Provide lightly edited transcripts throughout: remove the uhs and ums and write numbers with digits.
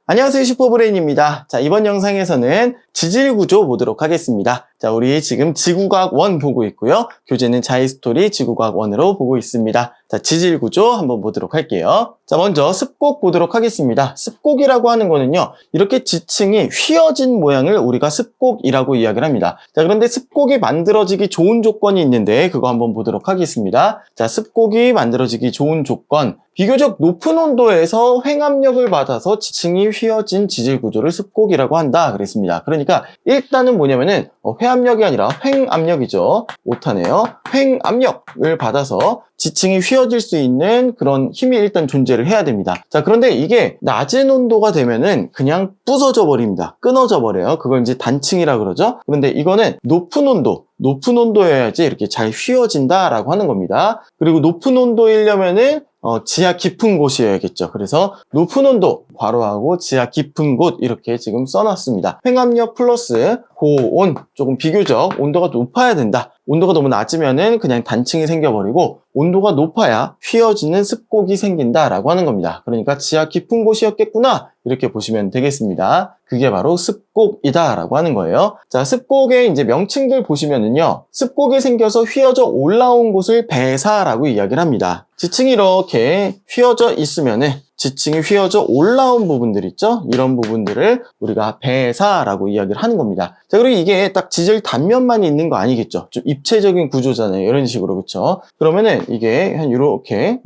안녕하세요, 슈퍼브레인입니다. 자, 이번 영상에서는 지질구조 보도록 하겠습니다. 자, 우리 지금 지구과학 1 보고 있고요. 교재는 자이스토리 지구과학 1으로 보고 있습니다. 자, 지질구조 한번 보도록 할게요. 자, 먼저 습곡 보도록 하겠습니다. 습곡이라고 하는 거는요, 이렇게 지층이 휘어진 모양을 우리가 습곡이라고 이야기를 합니다. 자, 그런데 습곡이 만들어지기 좋은 조건이 있는데 그거 한번 보도록 하겠습니다. 자, 습곡이 만들어지기 좋은 조건, 비교적 높은 온도에서 횡압력을 받아서 지층이 휘어진 지질구조를 습곡이라고 한다 그랬습니다. 그러니까 일단은 뭐냐면은 회압력이 아니라 횡압력이죠. 오타네요. 횡압력을 받아서 지층이 휘어질 수 있는 그런 힘이 일단 존재를 해야 됩니다. 자, 그런데 이게 낮은 온도가 되면은 그냥 부서져 버립니다. 끊어져 버려요. 그걸 이제 단층이라 그러죠. 그런데 이거는 높은 온도여야지 이렇게 잘 휘어진다라고 하는 겁니다. 그리고 높은 온도이려면은 지하 깊은 곳이어야겠죠. 그래서 높은 온도, 괄호하고 지하 깊은 곳 이렇게 지금 써놨습니다. 횡압력 플러스 고온, 조금 비교적 온도가 높아야 된다. 온도가 너무 낮으면은 그냥 단층이 생겨버리고 온도가 높아야 휘어지는 습곡이 생긴다라고 하는 겁니다. 그러니까 지하 깊은 곳이었겠구나 이렇게 보시면 되겠습니다. 그게 바로 습곡이다라고 하는 거예요. 자, 습곡의 이제 명칭들 보시면은요, 습곡이 생겨서 휘어져 올라온 곳을 배사라고 이야기를 합니다. 지층이 이렇게 휘어져 있으면은 지층이 휘어져 올라온 부분들 있죠? 이런 부분들을 우리가 배사라고 이야기를 하는 겁니다. 자, 그리고 이게 딱 지질 단면만 있는 거 아니겠죠? 좀 입체적인 구조잖아요. 이런 식으로, 그렇죠? 그러면은 이게 한 요렇게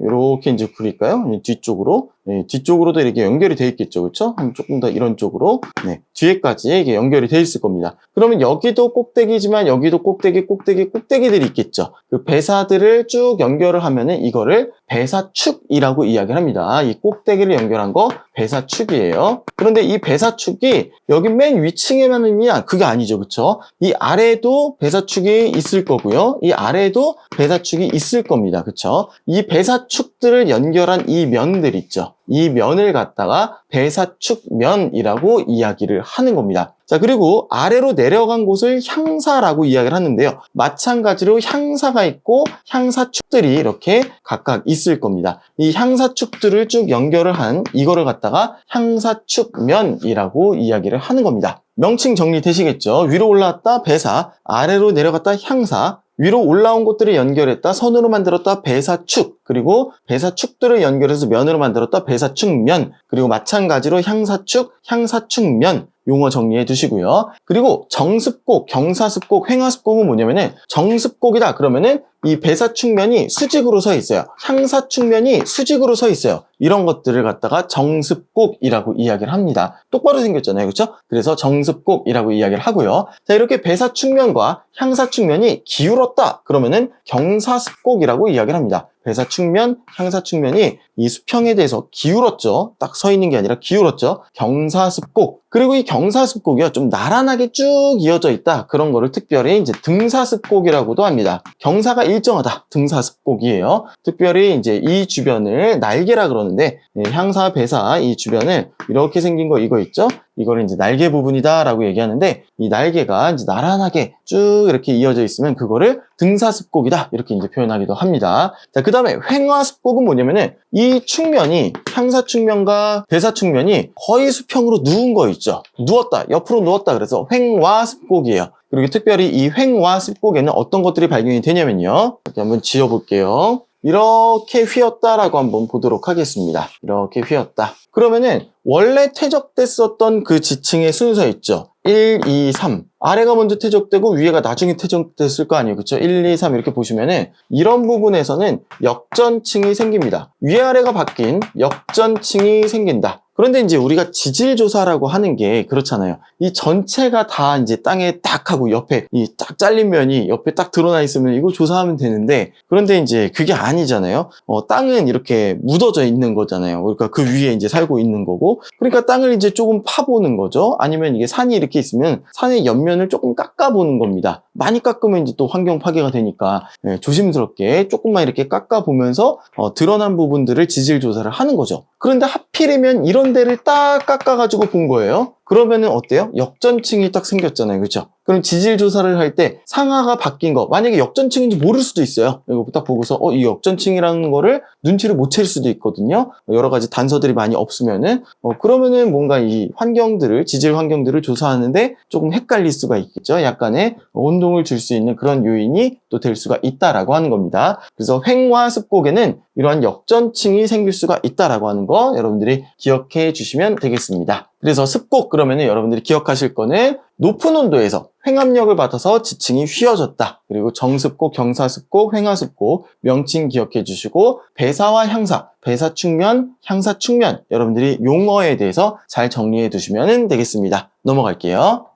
이제 그릴까요? 뒤쪽으로. 네, 뒤쪽으로도 이렇게 연결이 돼 있겠죠, 그렇죠? 조금 더 이런 쪽으로, 네, 뒤에까지 이게 연결이 돼 있을 겁니다. 그러면 여기도 꼭대기지만 여기도 꼭대기들이 있겠죠. 그 배사들을 쭉 연결을 하면은 이거를 배사축이라고 이야기를 합니다. 이 꼭대기를 연결한 거 배사축이에요. 그런데 이 배사축이 여기 맨 위층에만 있냐? 그게 아니죠, 그렇죠? 이 아래에도 배사축이 있을 거고요. 이 아래에도 배사축이 있을 겁니다, 그렇죠? 이 배사축들을 연결한 이 면들 있죠. 이 면을 갖다가 배사축면이라고 이야기를 하는 겁니다. 자, 그리고 아래로 내려간 곳을 향사라고 이야기를 하는데요. 마찬가지로 향사가 있고 향사축들이 이렇게 각각 있을 겁니다. 이 향사축들을 쭉 연결을 한 이거를 갖다가 향사축면이라고 이야기를 하는 겁니다. 명칭 정리되시겠죠? 위로 올라왔다 배사, 아래로 내려갔다 향사, 위로 올라온 곳들을 연결했다 선으로 만들었다 배사축, 그리고 배사축들을 연결해서 면으로 만들었다 배사축면, 그리고 마찬가지로 향사축, 향사축면 용어 정리해 두시고요. 그리고 정습곡, 경사습곡, 횡하습곡은 뭐냐면은 정습곡이다 그러면은 이 배사축면이 수직으로 서 있어요. 향사축면이 수직으로 서 있어요. 이런 것들을 갖다가 정습곡이라고 이야기를 합니다. 똑바로 생겼잖아요, 그렇죠? 그래서 정습곡이라고 이야기를 하고요. 자, 이렇게 배사축면과 향사축면이 기울었다 그러면은 경사습곡이라고 이야기를 합니다. 배사축면, 향사축면이 이 수평에 대해서 기울었죠. 딱 서 있는 게 아니라 기울었죠. 경사습곡. 그리고 이 경사습곡이요, 좀 나란하게 쭉 이어져 있다. 그런 거를 특별히 이제 등사습곡이라고도 합니다. 경사가 일정하다. 등사습곡이에요. 특별히 이제 이 주변을 날개라 그러는데, 향사, 배사 이 주변을 이렇게 생긴 거 이거 있죠? 이거를 이제 날개 부분이다 라고 얘기하는데, 이 날개가 이제 나란하게 쭉 이렇게 이어져 있으면 그거를 등사습곡이다 이렇게 이제 표현하기도 합니다. 자, 그 다음에 횡화습곡은 뭐냐면은 이 축면이 향사축면과 배사축면이 거의 수평으로 누운 거 있죠. 누웠다, 옆으로 누웠다. 그래서 횡화습곡이에요. 그리고 특별히 이 횡화습곡에는 어떤 것들이 발견이 되냐면요, 이렇게 한번 지어볼게요. 이렇게 휘었다라고 한번 보도록 하겠습니다. 이렇게 휘었다. 그러면은 원래 퇴적됐었던 그 지층의 순서 있죠. 1, 2, 3. 아래가 먼저 퇴적되고 위에가 나중에 퇴적됐을 거 아니에요. 그쵸? 1, 2, 3 이렇게 보시면은 이런 부분에서는 역전층이 생깁니다. 위아래가 바뀐 역전층이 생긴다. 그런데 이제 우리가 지질조사라고 하는 게 그렇잖아요. 이 전체가 다 이제 땅에 딱 하고 옆에 이 딱 잘린 면이 옆에 딱 드러나 있으면 이거 조사하면 되는데, 그런데 이제 그게 아니잖아요. 땅은 이렇게 묻어져 있는 거잖아요. 그러니까 그 위에 이제 살고 있는 거고, 그러니까 땅을 이제 조금 파보는 거죠. 아니면 이게 산이 이렇게 있으면 산의 옆면을 조금 깎아보는 겁니다. 많이 깎으면 이제 또 환경 파괴가 되니까 조심스럽게 조금만 이렇게 깎아보면서 드러난 부분들을 지질 조사를 하는 거죠. 그런데 하필이면 이런 데를 딱 깎아가지고 본 거예요. 그러면은 어때요? 역전층이 딱 생겼잖아요. 그렇죠? 그럼 지질 조사를 할 때 상하가 바뀐 거, 만약에 역전층인지 모를 수도 있어요. 이거 딱 보고서 이 역전층이라는 거를 눈치를 못 챌 수도 있거든요. 여러 가지 단서들이 많이 없으면은 그러면은 뭔가 이 환경들을, 지질 환경들을 조사하는데 조금 헷갈릴 수가 있겠죠. 약간의 혼동을 줄 수 있는 그런 요인이 또 될 수가 있다라고 하는 겁니다. 그래서 횡화 습곡에는 이러한 역전층이 생길 수가 있다라고 하는 거 여러분들이 기억해 주시면 되겠습니다. 그래서 습곡 그러면은 여러분들이 기억하실 거는 높은 온도에서 횡압력을 받아서 지층이 휘어졌다. 그리고 정습곡, 경사습곡, 횡하습곡 명칭 기억해 주시고 배사와 향사, 배사축면, 향사축면 여러분들이 용어에 대해서 잘 정리해 두시면 되겠습니다. 넘어갈게요.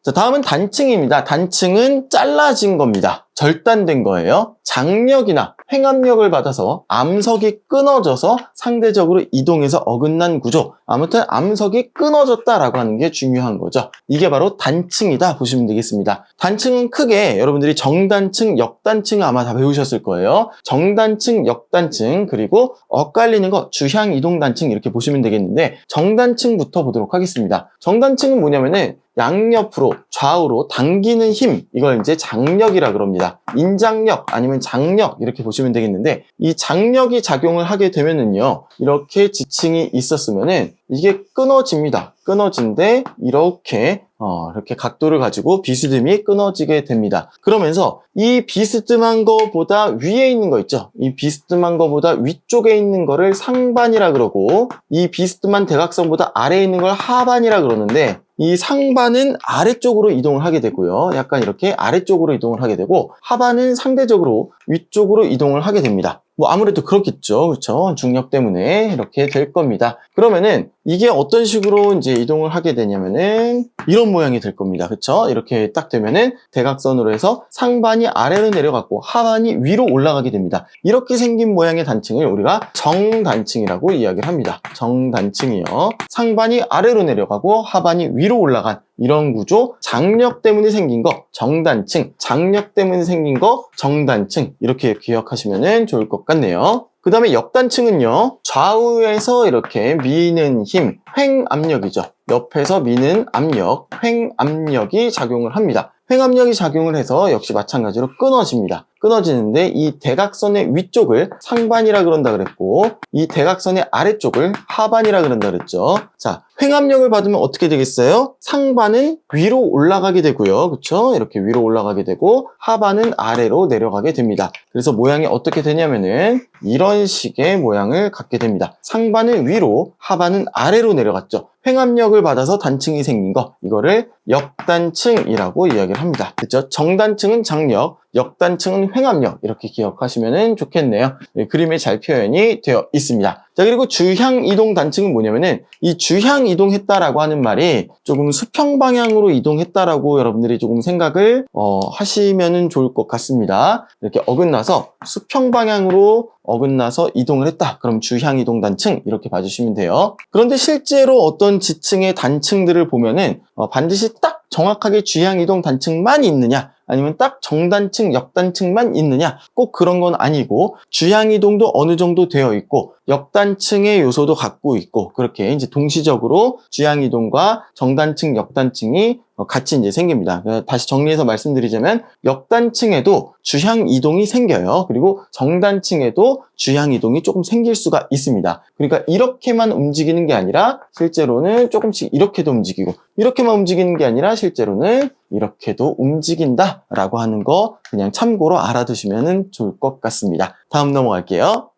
자, 다음은 단층입니다. 단층은 잘라진 겁니다. 절단된 거예요. 장력이나 횡압력을 받아서 암석이 끊어져서 상대적으로 이동해서 어긋난 구조. 아무튼 암석이 끊어졌다라고 하는 게 중요한 거죠. 이게 바로 단층이다 보시면 되겠습니다. 단층은 크게 여러분들이 정단층, 역단층 아마 다 배우셨을 거예요. 정단층, 역단층, 그리고 엇갈리는 거 주향 이동 단층 이렇게 보시면 되겠는데 정단층부터 보도록 하겠습니다. 정단층은 뭐냐면은 양옆으로 좌우로 당기는 힘, 이걸 이제 장력이라 그럽니다. 인장력 아니면 장력 이렇게 보시면 되겠는데 이 장력이 작용을 하게 되면은요 이렇게 지층이 있었으면은 이게 끊어집니다. 끊어진데 이렇게 각도를 가지고 비스듬히 끊어지게 됩니다. 그러면서 이 비스듬한 거보다 위에 있는 거 있죠? 이 비스듬한 거보다 위쪽에 있는 거를 상반이라 그러고 이 비스듬한 대각선보다 아래에 있는 걸 하반이라 그러는데 이 상반은 아래쪽으로 이동을 하게 되고요. 약간 이렇게 아래쪽으로 이동을 하게 되고 하반은 상대적으로 위쪽으로 이동을 하게 됩니다. 뭐 아무래도 그렇겠죠. 그렇죠? 중력 때문에 이렇게 될 겁니다. 그러면은 이게 어떤 식으로 이제 이동을 하게 되냐면은 이런 모양이 될 겁니다. 그렇죠? 이렇게 딱 되면은 대각선으로 해서 상반이 아래로 내려갔고 하반이 위로 올라가게 됩니다. 이렇게 생긴 모양의 단층을 우리가 정단층이라고 이야기를 합니다. 정단층이요. 상반이 아래로 내려가고 하반이 위로 올라간 이런 구조, 장력 때문에 생긴 거 정단층, 장력 때문에 생긴 거 정단층 이렇게 기억하시면 좋을 것 같네요. 그 다음에 역단층은요, 좌우에서 이렇게 미는 힘, 횡압력이죠. 옆에서 미는 압력, 횡압력이 작용을 합니다. 횡압력이 작용을 해서 역시 마찬가지로 끊어집니다. 끊어지는데 이 대각선의 위쪽을 상반이라 그런다 그랬고 이 대각선의 아래쪽을 하반이라 그런다 그랬죠. 자, 횡압력을 받으면 어떻게 되겠어요? 상반은 위로 올라가게 되고요. 그렇죠? 이렇게 위로 올라가게 되고 하반은 아래로 내려가게 됩니다. 그래서 모양이 어떻게 되냐면은 이런 식의 모양을 갖게 됩니다. 상반은 위로, 하반은 아래로 내려갔죠. 횡압력을 받아서 단층이 생긴 거, 이거를 역단층이라고 이야기를 합니다. 그렇죠? 정단층은 장력, 역단층은 횡압력 이렇게 기억하시면 좋겠네요. 그림에 잘 표현이 되어 있습니다. 자, 그리고 주향 이동 단층은 뭐냐면은 이 주향 이동했다라고 하는 말이 조금 수평 방향으로 이동했다라고 여러분들이 조금 생각을 하시면은 좋을 것 같습니다. 이렇게 어긋나서 수평 방향으로 어긋나서 이동을 했다. 그럼 주향 이동 단층 이렇게 봐주시면 돼요. 그런데 실제로 어떤 지층의 단층들을 보면은 반드시 딱 정확하게 주향 이동 단층만 있느냐? 아니면 딱 정단층, 역단층만 있느냐? 꼭 그런 건 아니고 주향 이동도 어느 정도 되어 있고 역단층의 요소도 갖고 있고 그렇게 이제 동시적으로 주향 이동과 정단층, 역단층이 같이 이제 생깁니다. 다시 정리해서 말씀드리자면 역단층에도 주향 이동이 생겨요. 그리고 정단층에도 주향 이동이 조금 생길 수가 있습니다. 그러니까 이렇게만 움직이는 게 아니라 실제로는 조금씩 이렇게도 움직이고 이렇게만 움직이는 게 아니라 실제로는 이렇게도 움직인다라고 하는 거 그냥 참고로 알아두시면 좋을 것 같습니다. 다음 넘어갈게요.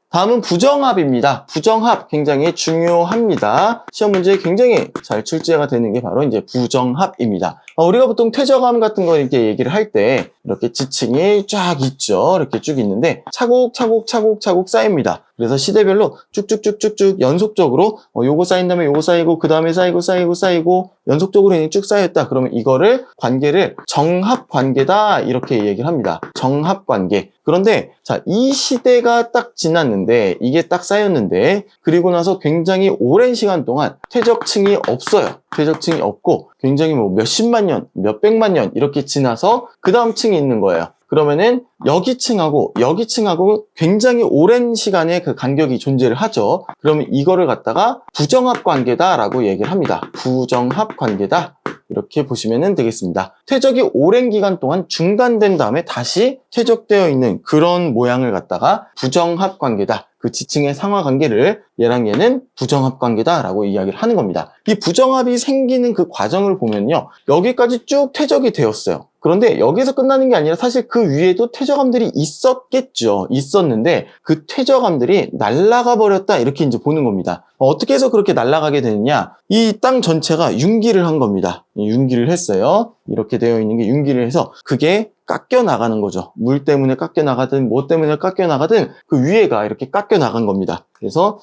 다음은 부정합입니다. 부정합 굉장히 중요합니다. 시험 문제에 굉장히 잘 출제가 되는 게 바로 이제 부정합입니다. 우리가 보통 퇴적암 같은 거 이렇게 얘기를 할 때 이렇게 지층이 쫙 있죠. 이렇게 쭉 있는데 차곡차곡 쌓입니다. 그래서 시대별로 쭉쭉쭉쭉쭉 연속적으로 요거 쌓인 다음에 요거 쌓이고 그 다음에 쌓이고 연속적으로 그냥 쭉 쌓였다. 그러면 이거를 관계를 정합관계다 이렇게 얘기를 합니다. 정합관계. 그런데 자, 이 시대가 딱 지났는데 이게 딱 쌓였는데 그리고 나서 굉장히 오랜 시간 동안 퇴적층이 없어요. 퇴적층이 없고 굉장히 뭐 몇십만 년, 몇백만 년 이렇게 지나서 그 다음 층이 있는 거예요. 그러면은 여기 층하고 여기 층하고 굉장히 오랜 시간의 그 간격이 존재를 하죠. 그러면 이거를 갖다가 부정합 관계다라고 얘기를 합니다. 부정합 관계다. 이렇게 보시면 되겠습니다. 퇴적이 오랜 기간 동안 중단된 다음에 다시 퇴적되어 있는 그런 모양을 갖다가 부정합 관계다. 그 지층의 상하 관계를 얘랑 얘는 부정합 관계다라고 이야기를 하는 겁니다. 이 부정합이 생기는 그 과정을 보면요. 여기까지 쭉 퇴적이 되었어요. 그런데 여기서 끝나는 게 아니라 사실 그 위에도 퇴적암들이 있었겠죠. 있었는데 그 퇴적암들이 날아가 버렸다 이렇게 이제 보는 겁니다. 어떻게 해서 그렇게 날아가게 되느냐? 이 땅 전체가 융기를 한 겁니다. 융기를 했어요. 이렇게 되어 있는 게 융기를 해서 그게 깎여 나가는 거죠. 물 때문에 깎여 나가든 뭐 때문에 깎여 나가든 그 위에가 이렇게 깎여 나간 겁니다. 그래서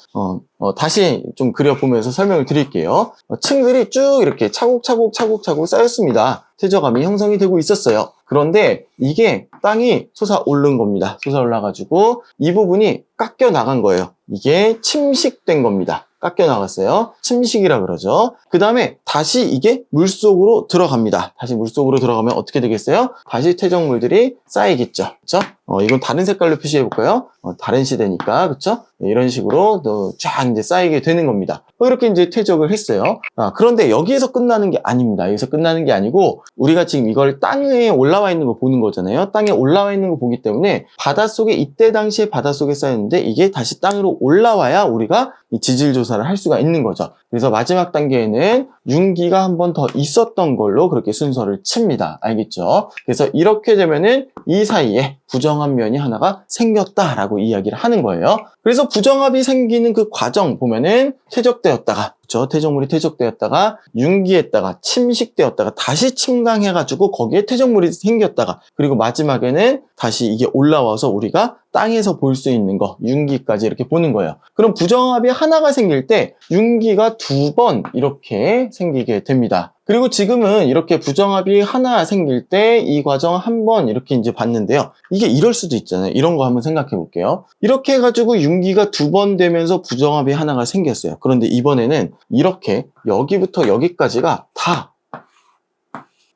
다시 좀 그려보면서 설명을 드릴게요. 층들이 쭉 이렇게 차곡차곡 쌓였습니다. 퇴적암이 형성이 되고 있었어요. 그런데 이게 땅이 솟아오른 겁니다. 솟아올라가지고 이 부분이 깎여 나간 거예요. 이게 침식된 겁니다. 깎여 나갔어요. 침식이라 그러죠. 그 다음에 다시 이게 물속으로 들어갑니다. 다시 물속으로 들어가면 어떻게 되겠어요? 다시 퇴적물들이 쌓이겠죠. 그쵸? 이건 다른 색깔로 표시해 볼까요? 다른 시대니까, 그쵸? 이런 식으로 쫙 이제 쌓이게 되는 겁니다. 이렇게 이제 퇴적을 했어요. 그런데 여기에서 끝나는 게 아닙니다. 여기서 끝나는 게 아니고, 우리가 지금 이걸 땅에 올라와 있는 거 보는 거잖아요. 땅에 올라와 있는 거 보기 때문에, 바닷속에, 이때 당시에 바닷속에 쌓였는데, 이게 다시 땅으로 올라와야 우리가 이 지질 조사를 할 수가 있는 거죠. 그래서 마지막 단계에는 융기가 한 번 더 있었던 걸로 그렇게 순서를 칩니다. 알겠죠? 그래서 이렇게 되면은 이 사이에 부정합 면이 하나가 생겼다라고 이야기를 하는 거예요. 그래서 부정합이 생기는 그 과정 보면은 퇴적되었다가, 그렇죠? 퇴적물이 퇴적되었다가 융기했다가 침식되었다가 다시 침강해가지고 거기에 퇴적물이 생겼다가 그리고 마지막에는 다시 이게 올라와서 우리가 땅에서 볼 수 있는 거, 융기까지 이렇게 보는 거예요. 그럼 부정합이 하나가 생길 때 융기가 2번 이렇게 생기게 됩니다. 그리고 지금은 이렇게 부정합이 하나 생길 때 이 과정 한 번 이렇게 이제 봤는데요. 이게 이럴 수도 있잖아요. 이런 거 한번 생각해 볼게요. 이렇게 해가지고 융기가 2번 되면서 부정합이 하나가 생겼어요. 그런데 이번에는 이렇게 여기부터 여기까지가 다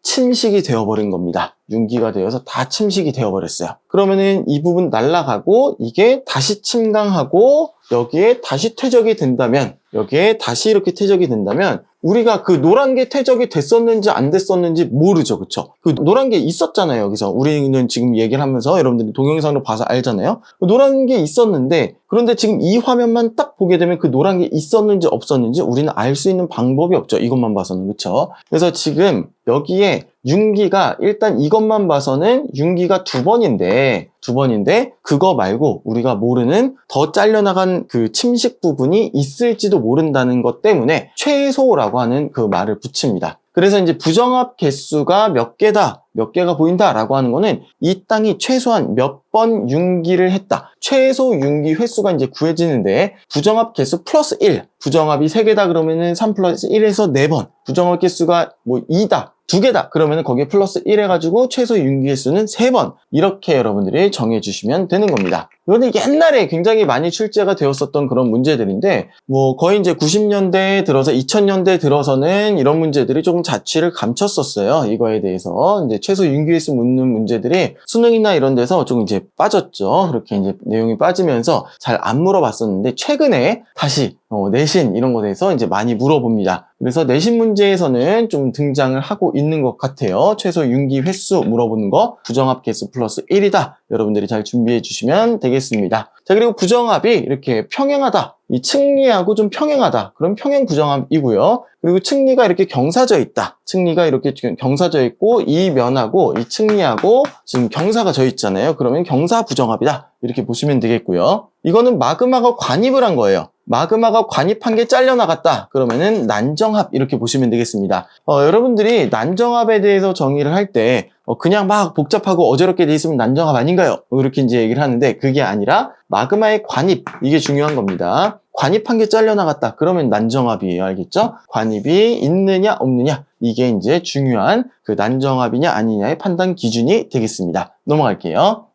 침식이 되어버린 겁니다. 융기가 되어서 다 침식이 되어버렸어요. 그러면은 이 부분 날아가고 이게 다시 침강하고 여기에 다시 퇴적이 된다면 여기에 다시 이렇게 퇴적이 된다면 우리가 그 노란 게 퇴적이 됐었는지 안 됐었는지 모르죠. 그쵸? 그 노란 게 있었잖아요. 여기서 우리는 지금 얘기를 하면서 여러분들이 동영상으로 봐서 알잖아요. 노란 게 있었는데 그런데 지금 이 화면만 딱 보게 되면 그 노란 게 있었는지 없었는지 우리는 알 수 있는 방법이 없죠. 이것만 봐서는. 그쵸? 그래서 지금 여기에 융기가 일단 이것만 봐서는 융기가 2번인데 그거 말고 우리가 모르는 더 잘려나간 그 침식 부분이 있을지도 모른다는 것 때문에 최소라고 하는 그 말을 붙입니다. 그래서 이제 부정합 개수가 몇 개다, 몇 개가 보인다라고 하는 거는 이 땅이 최소한 몇 번 융기를 했다. 최소 융기 횟수가 이제 구해지는데 부정합 개수 플러스 1. 부정합이 3개다 그러면은 3 플러스 1에서 4번. 부정합 개수가 뭐 2다. 2개다. 그러면은 거기에 플러스 1 해가지고 최소 융기 횟수는 3번. 이렇게 여러분들이 정해주시면 되는 겁니다. 이거는 옛날에 굉장히 많이 출제가 되었었던 그런 문제들인데, 뭐 거의 이제 90년대에 들어서 2000년대에 들어서는 이런 문제들이 조금 자취를 감췄었어요. 이거에 대해서. 이제 최소 융기 횟수 묻는 문제들이 수능이나 이런 데서 좀 이제 빠졌죠. 그렇게 이제 내용이 빠지면서 잘 안 물어봤었는데, 최근에 다시 내신 이런 거에 대해서 이제 많이 물어봅니다. 그래서 내신 문제에서는 좀 등장을 하고 있는 것 같아요. 최소 융기 횟수 물어보는 거 부정합 개수 플러스 1이다. 여러분들이 잘 준비해 주시면 되겠습니다. 자, 그리고 부정합이 이렇게 평행하다. 이 층리하고 좀 평행하다. 그럼 평행 부정합이고요. 그리고 층리가 이렇게 경사져 있다. 층리가 이렇게 경사져 있고 이 면하고 이 층리하고 지금 경사가 져 있잖아요. 그러면 경사 부정합이다. 이렇게 보시면 되겠고요. 이거는 마그마가 관입을 한 거예요. 마그마가 관입한 게 잘려나갔다. 그러면은 난정합 이렇게 보시면 되겠습니다. 여러분들이 난정합에 대해서 정의를 할 때 그냥 막 복잡하고 어지럽게 돼 있으면 난정합 아닌가요? 이렇게 이제 얘기를 하는데 그게 아니라 마그마의 관입 이게 중요한 겁니다. 관입한 게 잘려나갔다. 그러면 난정합이에요. 알겠죠? 관입이 있느냐 없느냐 이게 이제 중요한 그 난정합이냐 아니냐의 판단 기준이 되겠습니다. 넘어갈게요.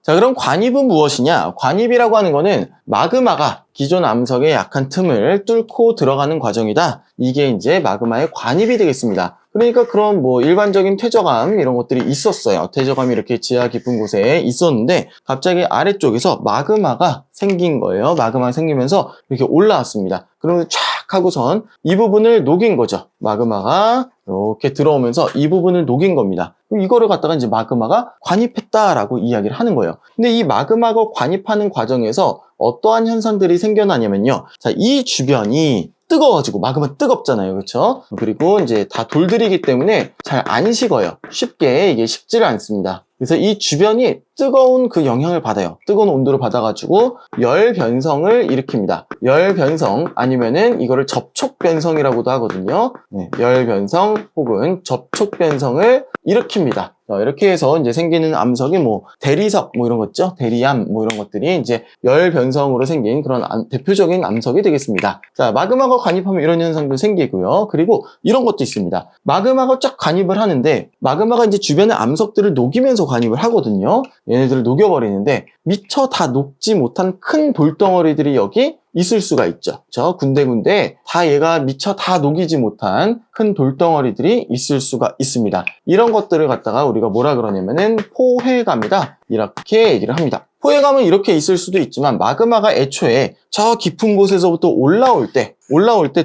자, 그럼 관입은 무엇이냐? 관입이라고 하는 거는 마그마가 기존 암석의 약한 틈을 뚫고 들어가는 과정이다. 이게 이제 마그마의 관입이 되겠습니다. 그러니까 그런 뭐 일반적인 퇴적암 이런 것들이 있었어요. 퇴적암이 이렇게 지하 깊은 곳에 있었는데 갑자기 아래쪽에서 마그마가 생긴 거예요. 마그마가 생기면서 이렇게 올라왔습니다. 그러면 쫙 하고선 이 부분을 녹인 거죠. 마그마가 이렇게 들어오면서 이 부분을 녹인 겁니다. 그럼 이거를 갖다가 이제 마그마가 관입했다라고 이야기를 하는 거예요. 근데 이 마그마가 관입하는 과정에서 어떠한 현상들이 생겨나냐면요. 자, 이 주변이 뜨거워가지고 마그마 뜨겁잖아요. 그렇죠? 그리고 이제 다 돌들이기 때문에 잘 안 식어요. 쉽게 이게 식지를 않습니다. 그래서 이 주변이 뜨거운 그 영향을 받아요. 뜨거운 온도를 받아가지고 열 변성을 일으킵니다. 열 변성 아니면은 이거를 접촉 변성이라고도 하거든요. 네, 열 변성 혹은 접촉 변성을 일으킵니다. 이렇게 해서 이제 생기는 암석이 뭐 대리석 뭐 이런 거 있죠? 대리암 뭐 이런 것들이 이제 열 변성으로 생긴 그런 대표적인 암석이 되겠습니다. 자, 마그마가 관입하면 이런 현상도 생기고요. 그리고 이런 것도 있습니다. 마그마가 쫙 관입을 하는데 마그마가 이제 주변의 암석들을 녹이면서 관입을 하거든요. 얘네들을 녹여버리는데 미처 다 녹지 못한 큰 돌덩어리들이 여기 있을 수가 있죠. 저 군데군데 다 얘가 미처 다 녹이지 못한 큰 돌덩어리들이 있을 수가 있습니다. 이런 것들을 갖다가 우리가 뭐라 그러냐면은 포회감이다. 이렇게 얘기를 합니다. 포회감은 이렇게 있을 수도 있지만 마그마가 애초에 저 깊은 곳에서부터 올라올 때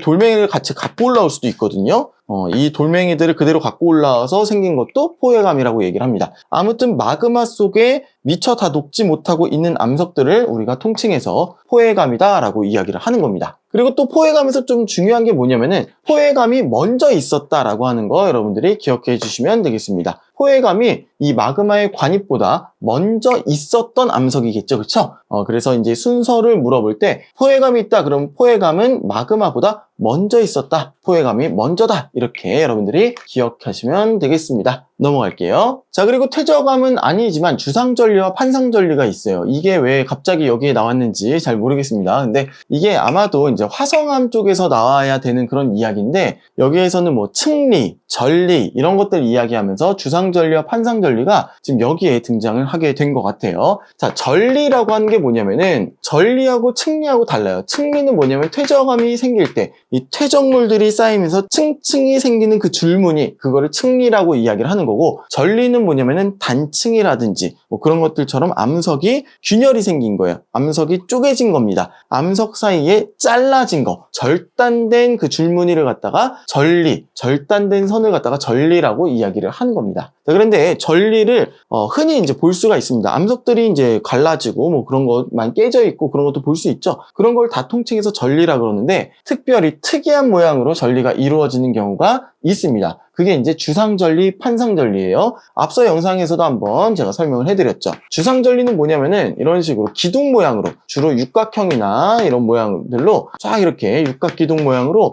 돌멩이를 같이 갖고 올라올 수도 있거든요. 이 돌멩이들을 그대로 갖고 올라와서 생긴 것도 포회감이라고 얘기를 합니다. 아무튼 마그마 속에 미처 다 녹지 못하고 있는 암석들을 우리가 통칭해서 포회감이다 라고 이야기를 하는 겁니다. 그리고 또 포회감에서 좀 중요한 게 뭐냐면은 포회감이 먼저 있었다라고 하는 거 여러분들이 기억해 주시면 되겠습니다. 포회감이 이 마그마의 관입보다 먼저 있었던 암석이겠죠. 그렇죠? 그래서 이제 순서를 물어볼 때 포회감이 있다 그러면 포회감은 마그마보다 먼저 있었다. 포회감이 먼저다. 이렇게 여러분들이 기억하시면 되겠습니다. 넘어갈게요. 자, 그리고 퇴적암은 아니지만 주상절리와 판상절리가 있어요. 이게 왜 갑자기 여기에 나왔는지 잘 모르겠습니다. 근데 이게 아마도 이제 화성암 쪽에서 나와야 되는 그런 이야기인데 여기에서는 뭐 층리, 절리 이런 것들 이야기하면서 주상절리와 판상절리가 지금 여기에 등장을 하게 된 것 같아요. 자, 절리라고 하는 게 뭐냐면은 절리하고 층리하고 달라요. 층리는 뭐냐면 퇴적암이 생길 때 이 퇴적물들이 쌓이면서 층층이 생기는 그 줄무늬 그거를 층리라고 이야기를 하는 거고 절리는 뭐냐면은 단층이라든지 뭐 그런 것들처럼 암석이 균열이 생긴 거예요. 암석이 쪼개진 겁니다. 암석 사이에 잘라진 거, 절단된 그 줄무늬를 갖다가 절리, 절단된 선을 갖다가 절리라고 이야기를 하는 겁니다. 자, 그런데 절리를 흔히 이제 볼 수가 있습니다. 암석들이 이제 갈라지고 뭐 그런 것만 깨져 있고 그런 것도 볼 수 있죠. 그런 걸 다 통칭해서 절리라 그러는데 특별히 특이한 모양으로 절리가 이루어지는 경우가 있습니다. 그게 이제 주상절리, 판상절리예요. 앞서 영상에서도 한번 제가 설명을 해드렸죠. 주상절리는 뭐냐면은 이런 식으로 기둥 모양으로 주로 육각형이나 이런 모양들로 쫙 이렇게 육각기둥 모양으로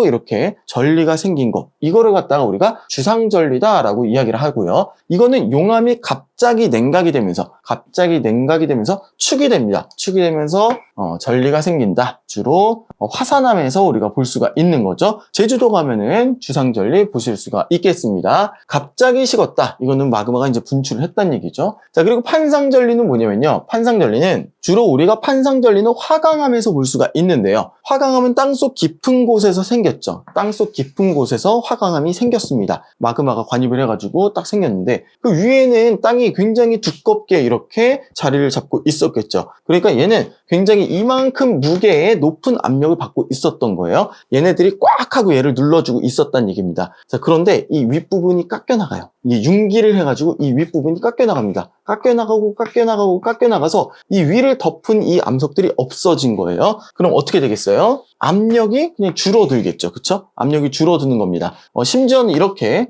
이렇게 절리가 생긴 거 이거를 갖다가 우리가 주상절리다라고 이야기를 하고요. 이거는 용암이 갑자기 냉각이 되면서 축이 됩니다. 축이 되면서 절리가 생긴다. 주로 화산암에서 우리가 볼 수가 있는 거죠. 제주도 가면은 주상절리 보실 수가 있겠습니다. 갑자기 식었다. 이거는 마그마가 이제 분출을 했다는 얘기죠. 자, 그리고 판상절리는 뭐냐면요. 판상절리는 주로 우리가 판상절리는 화강암에서 볼 수가 있는데요. 화강암은 땅속 깊은 곳에서 생겼죠. 땅속 깊은 곳에서 화강암이 생겼습니다. 마그마가 관입을 해가지고 딱 생겼는데 그 위에는 땅이 굉장히 두껍게 이렇게 자리를 잡고 있었겠죠. 그러니까 얘는 굉장히 이만큼 무게의 높은 압력을 받고 있었던 거예요. 얘네들이 꽉 하고 얘를 눌러주고 있었다는 얘기입니다. 자, 그런데 이 윗부분이 깎여나가요. 이게 융기를 해가지고 이 윗부분이 깎여나갑니다. 깎여나가서 이 위를 덮은 이 암석들이 없어진 거예요. 그럼 어떻게 되겠어요? 압력이 그냥 줄어들겠죠. 그쵸? 압력이 줄어드는 겁니다. 심지어는 이렇게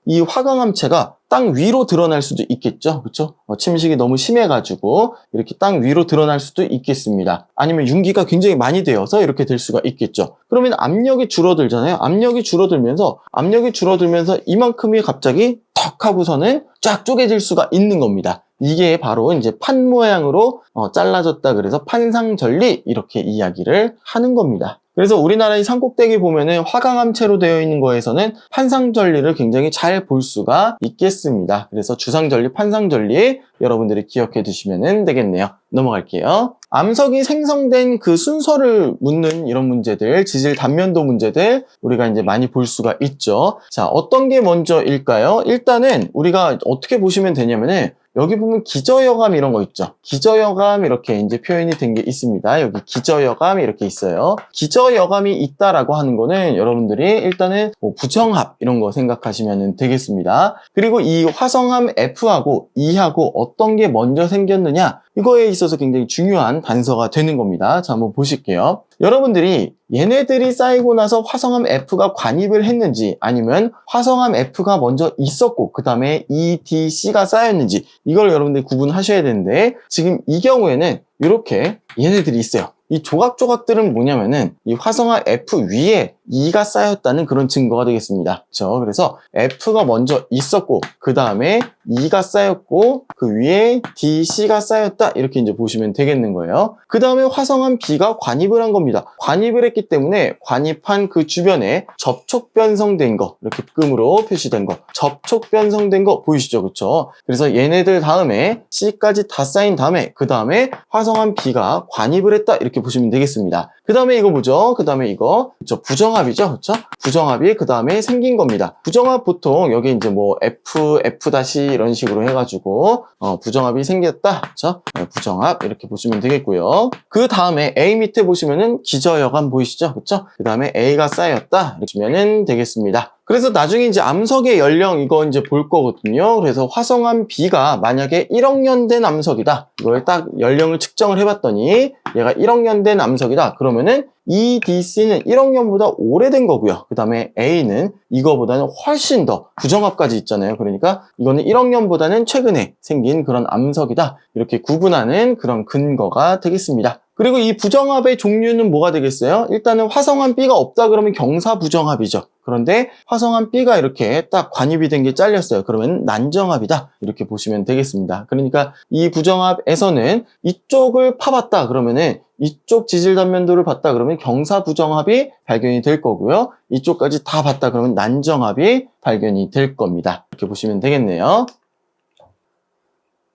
이 화강암체가 땅 위로 드러날 수도 있겠죠. 그쵸? 침식이 너무 심해가지고 이렇게 땅 위로 드러날 수도 있겠습니다. 아니면 융기가 굉장히 많이 되어서 이렇게 될 수가 있겠죠. 그러면 압력이 줄어들잖아요. 압력이 줄어들면서 이만큼이 갑자기 턱 하고서는 쫙 쪼개질 수가 있는 겁니다. 이게 바로 이제 판 모양으로 잘라졌다 그래서 판상절리 이렇게 이야기를 하는 겁니다. 그래서 우리나라의 산꼭대기 보면은 화강암체로 되어 있는 거에서는 판상절리를 굉장히 잘 볼 수가 있겠습니다. 그래서 주상절리, 판상절리 여러분들이 기억해 두시면 되겠네요. 넘어갈게요. 암석이 생성된 그 순서를 묻는 이런 문제들, 지질 단면도 문제들 우리가 이제 많이 볼 수가 있죠. 자, 어떤 게 먼저일까요? 일단은 우리가 어떻게 보시면 되냐면은 여기 보면 기저여감 이런 거 있죠. 기저여감 이렇게 이제 표현이 된 게 있습니다. 여기 기저여감 이렇게 있어요. 기저여감이 있다라고 하는 거는 여러분들이 일단은 뭐 부정합 이런 거 생각하시면 되겠습니다. 그리고 이 화성암 F하고 E하고 어떤 게 먼저 생겼느냐 이거에 있어서 굉장히 중요한 단서가 되는 겁니다. 자, 한번 보실게요. 여러분들이 얘네들이 쌓이고 나서 화성암 F가 관입을 했는지 아니면 화성암 F가 먼저 있었고 그 다음에 E, D, C가 쌓였는지 이걸 여러분들이 구분하셔야 되는데 지금 이 경우에는 이렇게 얘네들이 있어요. 이 조각조각들은 뭐냐면은 이 화성암 F 위에 E가 쌓였다는 그런 증거가 되겠습니다. 그렇죠? 그래서 F가 먼저 있었고 그 다음에 E가 쌓였고 그 위에 D, C가 쌓였다 이렇게 이제 보시면 되겠는 거예요. 그 다음에 화성암 B가 관입을 한 겁니다. 관입을 했기 때문에 관입한 그 주변에 접촉 변성된 거 이렇게 끔으로 표시된 거 접촉 변성된 거 보이시죠? 그렇죠? 그래서 얘네들 다음에 C까지 다 쌓인 다음에 그 다음에 화성암 B가 관입을 했다 이렇게 보시면 되겠습니다. 그 다음에 이거 뭐죠? 그 다음에 이거 그렇죠? 부정합이죠, 그렇죠? 부정합이 그 다음에 생긴 겁니다. 부정합 보통 여기 이제 뭐 F, F 다시 이런 식으로 해가지고 부정합이 생겼다, 그렇죠? 부정합 이렇게 보시면 되겠고요. 그 다음에 A 밑에 보시면은 기저여감 보이시죠, 그렇죠? 그 다음에 A가 쌓였다 이렇게 보시면은 되겠습니다. 그래서 나중에 이제 암석의 연령 이거 이제 볼 거거든요. 그래서 화성암 B가 만약에 1억 년 된 암석이다. 이걸 딱 연령을 측정을 해봤더니 얘가 1억 년 된 암석이다. 그러면은 EDC는 1억 년보다 오래된 거고요. 그 다음에 A는 이거보다는 훨씬 더 부정합까지 있잖아요. 그러니까 이거는 1억 년보다는 최근에 생긴 그런 암석이다. 이렇게 구분하는 그런 근거가 되겠습니다. 그리고 이 부정합의 종류는 뭐가 되겠어요? 일단은 화성암 B가 없다 그러면 경사부정합이죠. 그런데 화성암 B가 이렇게 딱 관입이 된 게 잘렸어요. 그러면 난정합이다. 이렇게 보시면 되겠습니다. 그러니까 이 부정합에서는 이쪽을 파봤다 그러면은 이쪽 지질 단면도를 봤다 그러면 경사부정합이 발견이 될 거고요. 이쪽까지 다 봤다 그러면 난정합이 발견이 될 겁니다. 이렇게 보시면 되겠네요.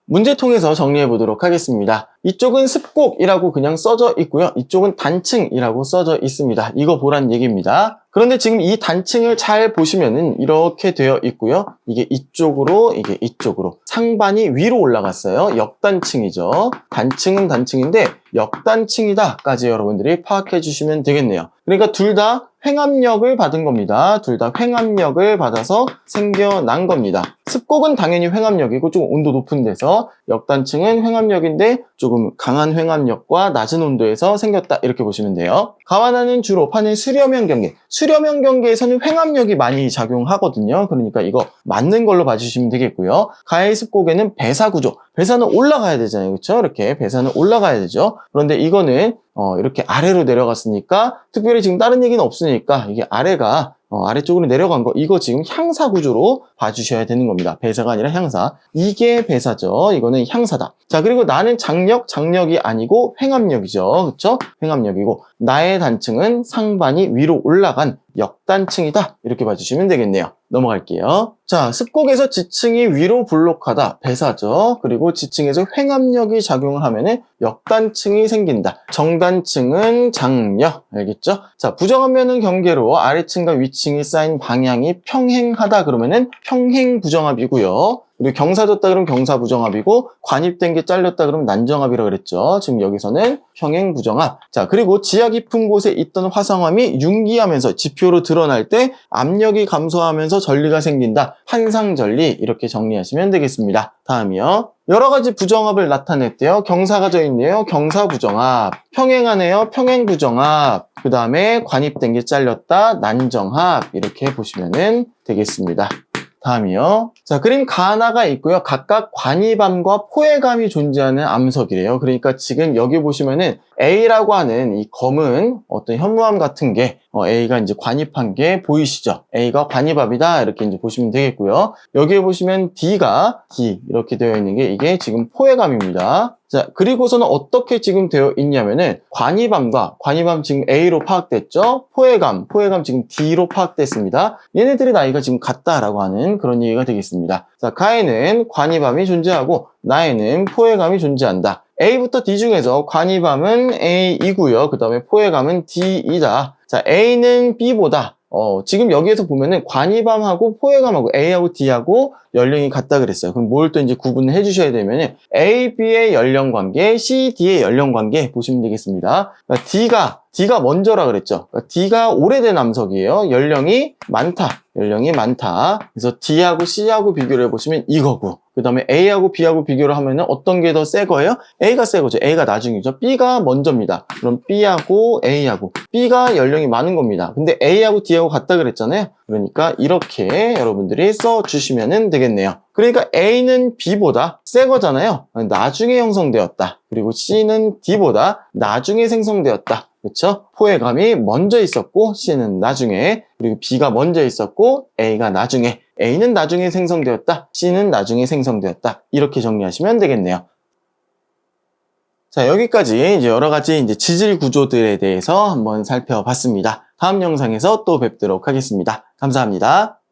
문제통에서 정리해 보도록 하겠습니다. 이쪽은 습곡이라고 그냥 써져 있고요. 이쪽은 단층이라고 써져 있습니다. 이거 보란 얘기입니다. 그런데 지금 이 단층을 잘 보시면은 이렇게 되어 있고요. 이게 이쪽으로, 이게 이쪽으로. 상반이 위로 올라갔어요. 역단층이죠. 단층은 단층인데 역단층이다까지 여러분들이 파악해 주시면 되겠네요. 그러니까 둘 다 횡압력을 받은 겁니다. 둘 다 횡압력을 받아서 생겨난 겁니다. 습곡은 당연히 횡압력이고 좀 온도 높은 데서 역단층은 횡압력인데 조금 강한 횡압력과 낮은 온도에서 생겼다 이렇게 보시면 돼요. 가와나는 주로 파는 수렴형 경계. 수렴형 경계에서는 횡압력이 많이 작용하거든요. 그러니까 이거 맞는 걸로 봐주시면 되겠고요. 가해 습곡에는 배사 구조. 배사는 올라가야 되잖아요. 그렇죠? 이렇게 배사는 올라가야 되죠. 그런데 이거는 이렇게 아래로 내려갔으니까 특별히 지금 다른 얘기는 없으니까 이게 아래가 아래쪽으로 내려간 거 이거 지금 향사 구조로 봐주셔야 되는 겁니다. 배사가 아니라 향사. 이게 배사죠. 이거는 향사다. 자, 그리고 나는 장력이 아니고 횡압력이죠. 그렇죠? 횡압력이고 나의 단층은 상반이 위로 올라간 역단층이다. 이렇게 봐주시면 되겠네요. 넘어갈게요. 자, 습곡에서 지층이 위로 볼록하다. 배사죠. 그리고 지층에서 횡압력이 작용을 하면은 역단층이 생긴다. 정단층은 장력. 알겠죠? 자, 부정합면은 경계로 아래층과 위층이 쌓인 방향이 평행하다. 그러면은 평행 부정합이고요. 그리고 경사졌다 그러면 경사부정합이고 관입된 게 잘렸다 그러면 난정합이라고 그랬죠. 지금 여기서는 평행부정합. 자, 그리고 지하 깊은 곳에 있던 화성암이 융기하면서 지표로 드러날 때 압력이 감소하면서 전리가 생긴다. 환상전리 이렇게 정리하시면 되겠습니다. 다음이요. 여러 가지 부정합을 나타냈대요. 경사가 져 있네요. 경사부정합. 평행하네요. 평행부정합. 그 다음에 관입된 게 잘렸다. 난정합. 이렇게 보시면 되겠습니다. 다음이요. 자, 그림 가나가 있고요. 각각 관입암과 포획암이 존재하는 암석이래요. 그러니까 지금 여기 보시면은 A라고 하는 이 검은 어떤 현무암 같은 게 A가 이제 관입한 게 보이시죠? A가 관입암이다 이렇게 이제 보시면 되겠고요. 여기에 보시면 D가 D 이렇게 되어 있는 게 이게 지금 포획암입니다. 자, 그리고서는 어떻게 지금 되어 있냐면은 관입암과 관입암 지금 A로 파악됐죠? 포획암 지금 D로 파악됐습니다. 얘네들의 나이가 지금 같다라고 하는 그런 얘기가 되겠습니다. 자, 가에는 관이밤이 존재하고 나에는 포회감이 존재한다. A부터 D 중에서 관이밤은 A이고요. 그 다음에 포회감은 D이다. 자, A는 B보다 지금 여기에서 보면은 관이밤하고 포회감하고 A하고 D하고 연령이 같다 그랬어요. 그럼 뭘 또 이제 구분을 해주셔야 되면은 A, B의 연령 관계, C, D의 연령 관계 보시면 되겠습니다. 그러니까 D가 먼저라 그랬죠. 그러니까 D가 오래된 암석이에요. 연령이 많다. 그래서 D하고 C하고 비교를 해보시면 이거고. 그 다음에 A하고 B하고 비교를 하면은 어떤 게 더 새 거예요? A가 새 거죠. A가 나중이죠. B가 먼저입니다. 그럼 B하고 A하고. B가 연령이 많은 겁니다. 근데 A하고 D하고 같다 그랬잖아요. 그러니까 이렇게 여러분들이 써주시면 되겠네요. 그러니까 A는 B보다 새 거잖아요. 나중에 형성되었다. 그리고 C는 D보다 나중에 생성되었다. 그렇죠? 포회감이 먼저 있었고 C는 나중에, 그리고 B가 먼저 있었고 A가 나중에, A는 나중에 생성되었다. C는 나중에 생성되었다. 이렇게 정리하시면 되겠네요. 자, 여기까지 이제 여러 가지 이제 지질 구조들에 대해서 한번 살펴봤습니다. 다음 영상에서 또 뵙도록 하겠습니다. 감사합니다.